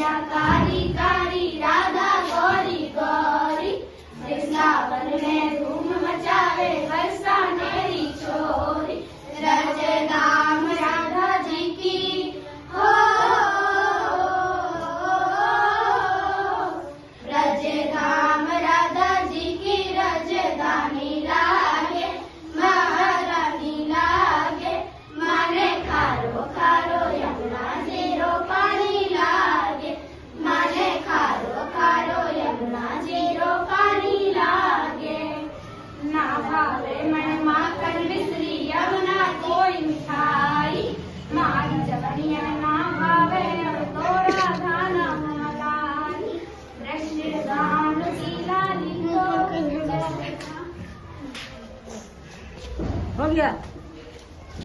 कन्या कारी कारी राधा गौरी गौरी वृंदावन में धूम मचावे वर्षा मेरी छोरी रज नाम राधा जी की हो रज नाम राधा जी की रजधानी लागे महारानी लागे माने खारो खारो यमुना जीरो पानी लागे माने खारो खारो यमुना जीरो पानी लागे ना भावे मैं माखन मिश्री यमुना कोई मिठाई मारी जवनिया ना भावे अब तो राधा नाम मलाई वृषदान की लाली को हो गया।